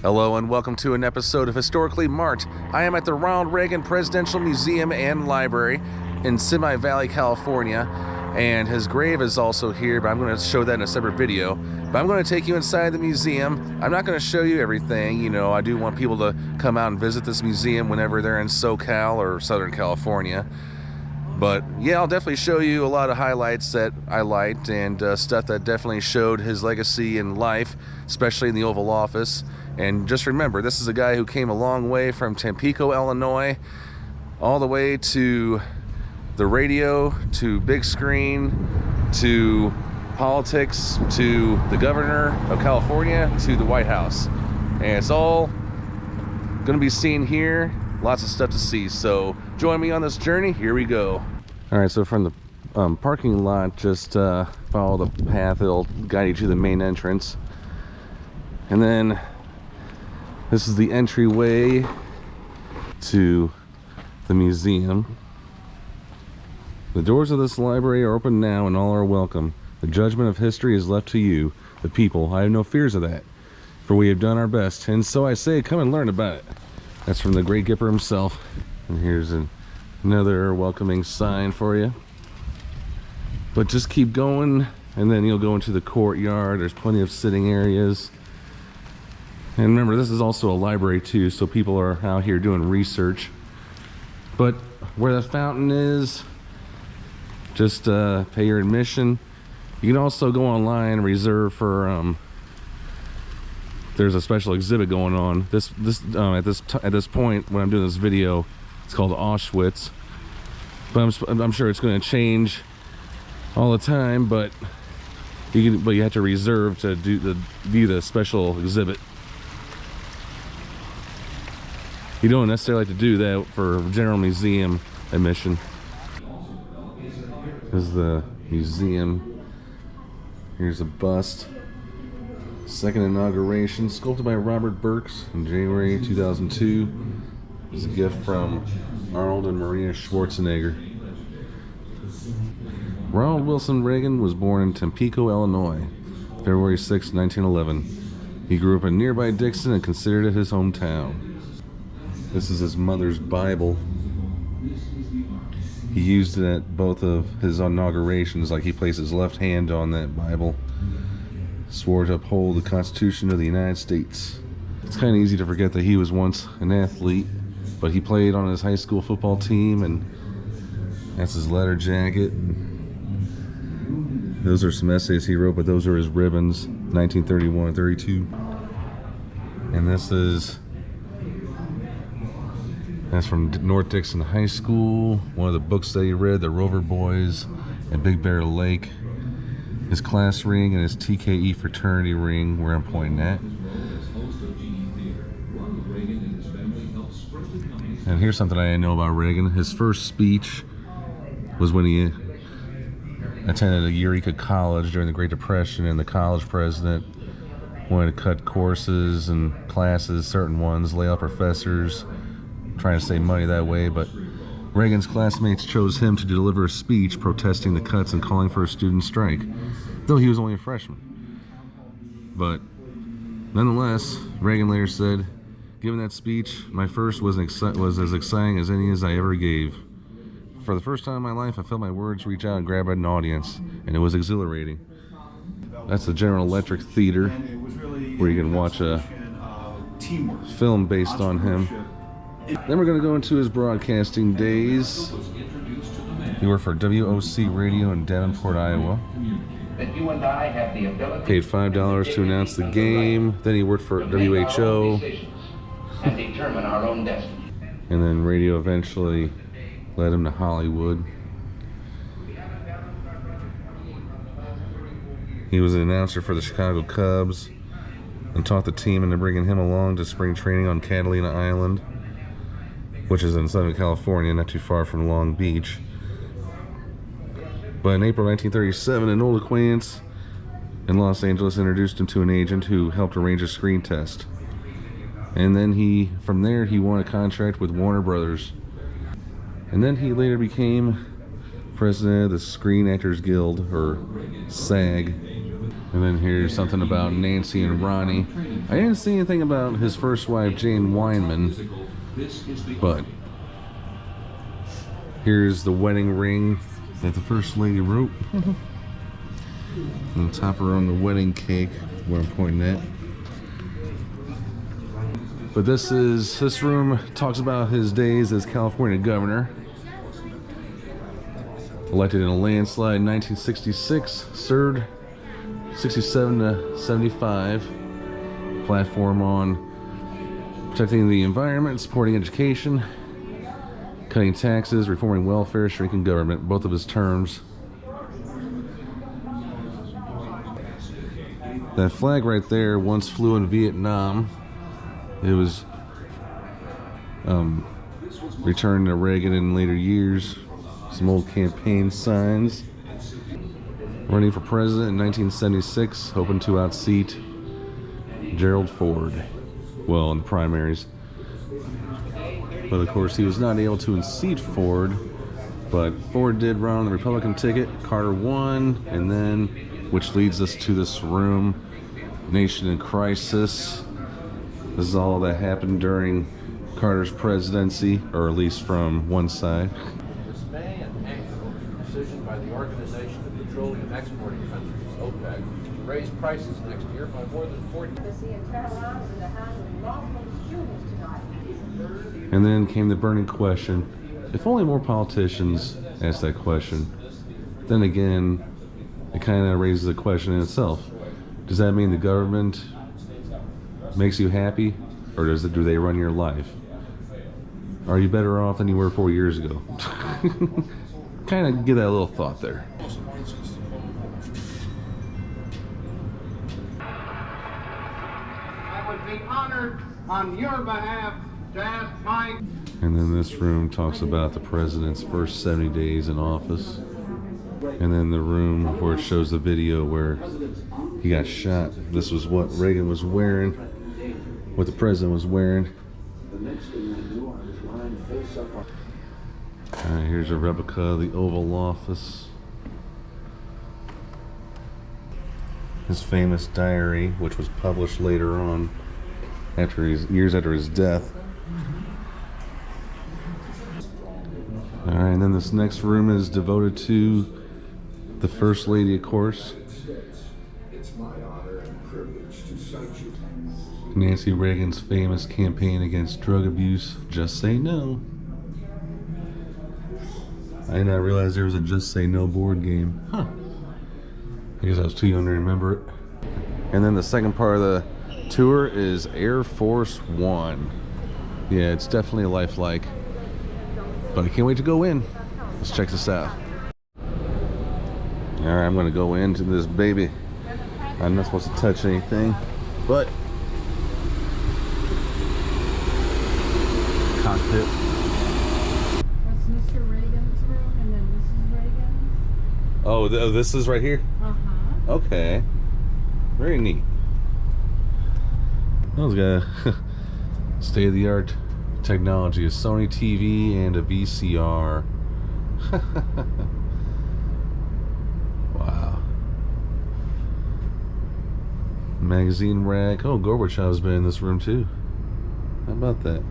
Hello and welcome to an episode of Historically Marked. I am at the Ronald Reagan Presidential Museum and Library in Simi Valley, California, and his grave is also here, but I'm going to show that in a separate video. But I'm going to take you inside the museum. I'm not going to show you everything. You know, I do want people to come out and visit this museum whenever they're in SoCal or Southern California. But yeah, I'll definitely show you a lot of highlights that I liked and stuff that definitely showed his legacy in life, especially in the Oval Office. And just remember, this is a guy who came a long way from Tampico, Illinois, all the way to the radio, to big screen, to politics, to the governor of California, to the White House. And it's all going to be seen here. Lots of stuff to see. So join me on this journey. Here we go. All right, so from the parking lot, just follow the path. It'll guide you to the main entrance. And then this is the entryway to the museum. The doors of this library are open now and all are welcome. The judgment of history is left to you, the people. I have no fears of that, for we have done our best. And so I say, come and learn about it. That's from the Great Gipper himself. And here's another welcoming sign for you. But just keep going, and then you'll go into the courtyard. There's plenty of sitting areas. And remember, this is also a library too, so people are out here doing research. But where the fountain is, just pay your admission. You can also go online and reserve for there's a special exhibit going on. At this point when I'm doing this video, it's called Auschwitz. But I'm sure it's going to change all the time. But you have to reserve to view the special exhibit. You don't necessarily have to do that for general museum admission. This is the museum. Here's a bust. Second inauguration, sculpted by Robert Burks in January 2002. It's a gift from Arnold and Maria Schwarzenegger. Ronald Wilson Reagan was born in Tampico, Illinois, February 6, 1911. He grew up in nearby Dixon and considered it his hometown. This is his mother's Bible. He used it at both of his inaugurations, like he placed his left hand on that Bible. Swore to uphold the Constitution of the United States. It's kind of easy to forget that he was once an athlete, but he played on his high school football team, and that's his letter jacket. Those are some essays he wrote, but those are his ribbons, 1931 and 32. And that's from North Dixon High School. One of the books that he read, The Rover Boys at Big Bear Lake. His class ring and his TKE fraternity ring where I'm pointing at. And here's something I didn't know about Reagan. His first speech was when he attended a Eureka College during the Great Depression, and the college president wanted to cut courses and classes, certain ones, lay off professors, trying to save money that way. But Reagan's classmates chose him to deliver a speech protesting the cuts and calling for a student strike, though he was only a freshman. But nonetheless, Reagan later said, "Given that speech, my first was as exciting as any as I ever gave. For the first time in my life, I felt my words reach out and grab an audience, and it was exhilarating." That's the General Electric Theater, where you can watch a film based on him. Then we're going to go into his broadcasting days. He worked for WOC Radio in Davenport, Iowa. Paid $5 to announce the game. Then he worked for WHO. And then radio eventually led him to Hollywood. He was an announcer for the Chicago Cubs and taught the team into bringing him along to spring training on Catalina Island, which is in Southern California, not too far from Long Beach. But in April 1937, an old acquaintance in Los Angeles introduced him to an agent who helped arrange a screen test. And then from there, he won a contract with Warner Brothers. And then he later became president of the Screen Actors Guild, or SAG. And then here's something about Nancy and Ronnie. I didn't see anything about his first wife, Jane Weinman, but here's the wedding ring that the First Lady wrote. And the top her on the wedding cake, where I'm pointing at. But this room talks about his days as California governor. Elected in a landslide in 1966, served 67 to 75. Platform on protecting the environment, supporting education, cutting taxes, reforming welfare, shrinking government, both of his terms. That flag right there once flew in Vietnam. It was returned to Reagan in later years. Some old campaign signs. Running for president in 1976, hoping to outseat Gerald Ford. Well, in the primaries. But of course, he was not able to unseat Ford. But Ford did run on the Republican ticket. Carter won, and then, which leads us to this room, Nation in Crisis. This is all that happened during Carter's presidency, or at least from one side. Dismay and anger over the decision by the Organization of Petroleum Exporting Countries, OPEC, to raise prices next year by more than 40%. And then came the burning question. If only more politicians asked that question, then again, it kind of raises a question in itself. Does that mean the government makes you happy, or do they run your life? Are you better off than you were 4 years ago? Kind of give that a little thought there. I would be honored on your behalf to ask Mike. And then this room talks about the president's first 70 days in office. And then the room where it shows the video where he got shot. This was what Reagan was wearing, what the president was wearing. Alright, here's a replica of the Oval Office. His famous diary, which was published later on, years after his death. Alright, and then this next room is devoted to the First Lady, of course. It's my honor and privilege to cite you. Nancy Reagan's famous campaign against drug abuse, Just Say No. I did not realize there was a Just Say No board game. Huh. I guess I was too young to remember it. And then the second part of the tour is Air Force One. Yeah, it's definitely lifelike. But I can't wait to go in. Let's check this out. Alright, I'm gonna go into this baby. I'm not supposed to touch anything, but cockpit. That's Mr. Reagan's room, and then Mrs. Reagan's. Oh, this is right here? Uh-huh. Okay. Very neat. That was got state-of-the-art technology, a Sony TV and a VCR. Wow. Magazine rack. Oh, Gorbachev's been in this room too. How about that?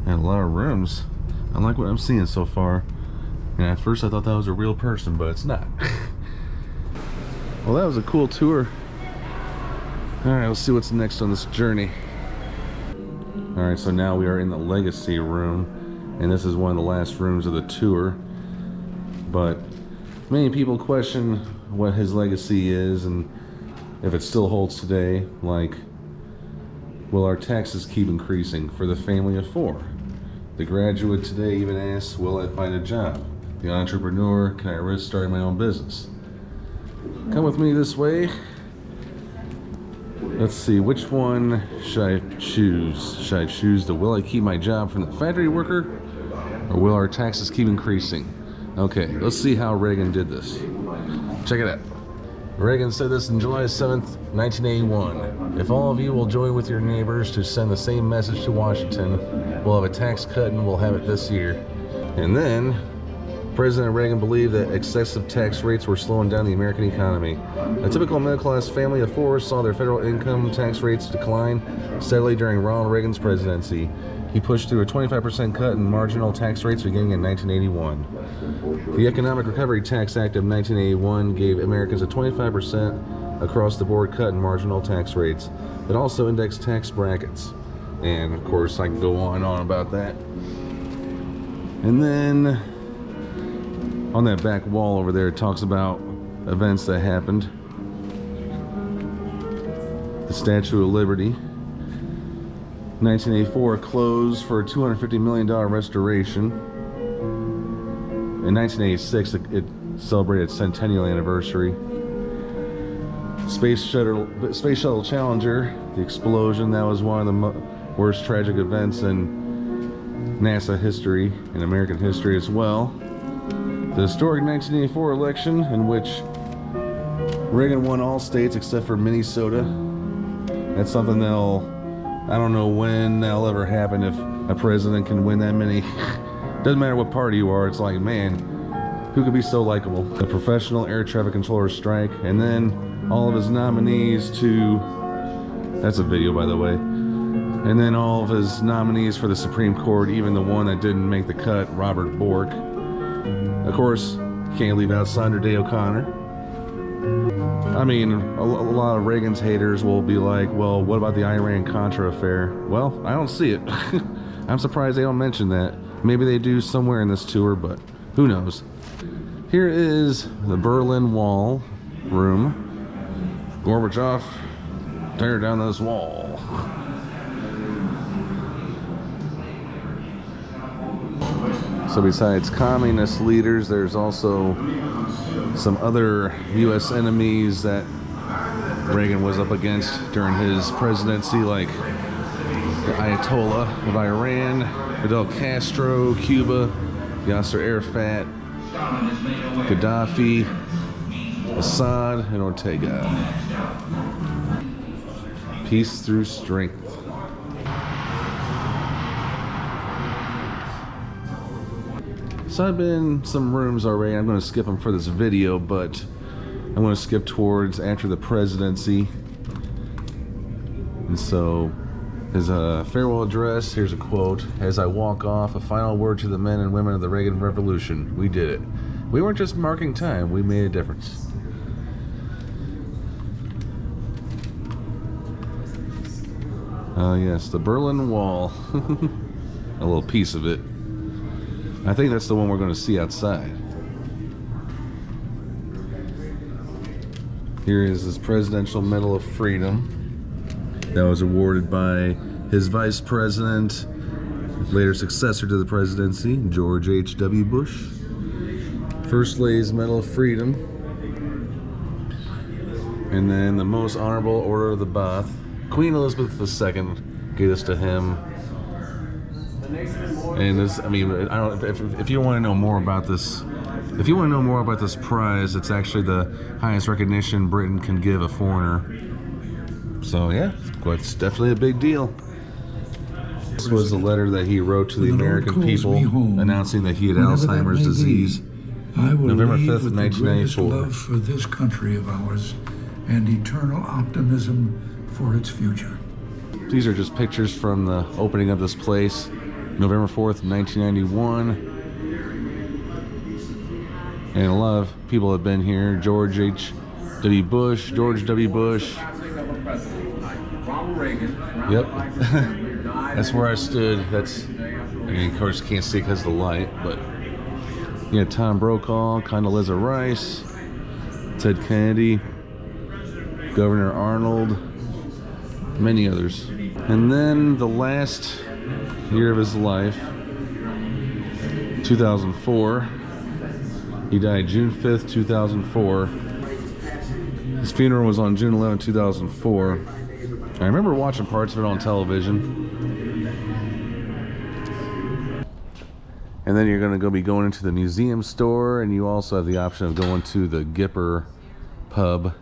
And a lot of rooms. I like what I'm seeing so far. And at first I thought that was a real person, but it's not. Well, that was a cool tour. Alright, let's see what's next on this journey. Alright, so now we are in the Legacy room. And this is one of the last rooms of the tour. But many people question what his legacy is and if it still holds today. Like, will our taxes keep increasing for the family of four? The graduate today even asks, will I find a job? The entrepreneur, can I risk starting my own business? Come with me this way. Let's see, which one should I choose? Should I choose the will I keep my job from the factory worker? Or will our taxes keep increasing? Okay, let's see how Reagan did this. Check it out. Reagan said this on July 7th, 1981. If all of you will join with your neighbors to send the same message to Washington, we'll have a tax cut and we'll have it this year. And then President Reagan believed that excessive tax rates were slowing down the American economy. A typical middle-class family of four saw their federal income tax rates decline steadily during Ronald Reagan's presidency. He pushed through a 25% cut in marginal tax rates beginning in 1981. The Economic Recovery Tax Act of 1981 gave Americans a 25% across-the-board cut in marginal tax rates. It also indexed tax brackets. And, of course, I can go on and on about that. And then, on that back wall over there, it talks about events that happened. The Statue of Liberty. 1984 closed for a $250 million restoration. In 1986, it celebrated its centennial anniversary. Space Shuttle Challenger, the explosion, that was one of the worst tragic events in NASA history, in American history as well. The historic 1984 election, in which Reagan won all states except for Minnesota. That's something I don't know when that'll ever happen, if a president can win that many. Doesn't matter what party you are, it's like, man, who could be so likable? The professional air traffic controllers strike, and then all of his nominees to, that's a video by the way, and then all of his nominees for the Supreme Court, even the one that didn't make the cut, Robert Bork. Of course, can't leave out Sandra Day O'Connor. I mean, a lot of Reagan's haters will be like, well, what about the Iran-Contra affair? Well, I don't see it. I'm surprised they don't mention that. Maybe they do somewhere in this tour, but who knows. Here is the Berlin Wall room. Gorbachev, tear down this wall. So besides communist leaders, there's also some other U.S. enemies that Reagan was up against during his presidency, like the Ayatollah of Iran, Fidel Castro, Cuba, Yasser Arafat, Gaddafi, Assad, and Ortega. Peace through strength. So I've been in some rooms already. I'm going to skip them for this video, but I'm going to skip towards after the presidency. And so his farewell address, here's a quote. As I walk off, a final word to the men and women of the Reagan Revolution. We did it. We weren't just marking time, we made a difference. Yes, the Berlin Wall. A little piece of it. I think that's the one we're going to see outside. Here is his Presidential Medal of Freedom that was awarded by his vice president, later successor to the presidency, George H.W. Bush. First Lady's Medal of Freedom. And then the Most Honorable Order of the Bath. Queen Elizabeth II gave this to him. And this, I mean, I don't. If you want to know more about this, if you want to know more about this prize, it's actually the highest recognition Britain can give a foreigner. So yeah, it's definitely a big deal. This was a letter that he wrote to the American people announcing that he had Alzheimer's disease. November 5th, 1994. Love for this country of ours and eternal optimism for its future. These are just pictures from the opening of this place. November 4th, 1991. And a lot of people have been here. George H.W. Bush, George W. Bush. Ronald Reagan. Yep. That's where I stood. That's, I mean, of course you can't see because of the light, but yeah, Tom Brokaw, Condoleezza Rice, Ted Kennedy, Governor Arnold, many others. And then the last year of his life, 2004. He died June 5th, 2004. His funeral was on June 11th, 2004. I remember watching parts of it on television. And then you're going to be going into the museum store, and you also have the option of going to the Gipper pub.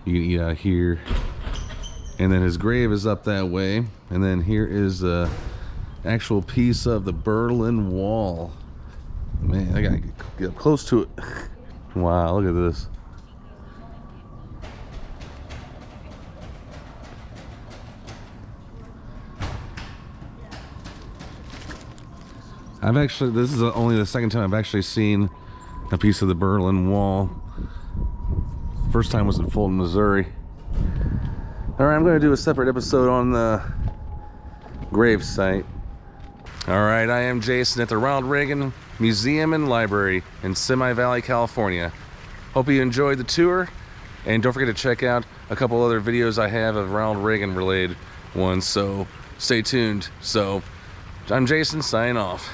You can eat out here. And then his grave is up that way. And then here is the actual piece of the Berlin Wall. Man, I gotta get up close to it. Wow, look at this. This is only the second time I've actually seen a piece of the Berlin Wall. First time was in Fulton, Missouri. All right, I'm going to do a separate episode on the grave site. All right, I am Jason at the Ronald Reagan Museum and Library in Simi Valley, California. Hope you enjoyed the tour, and don't forget to check out a couple other videos I have of Ronald Reagan related ones, so stay tuned. So I'm Jason, signing off.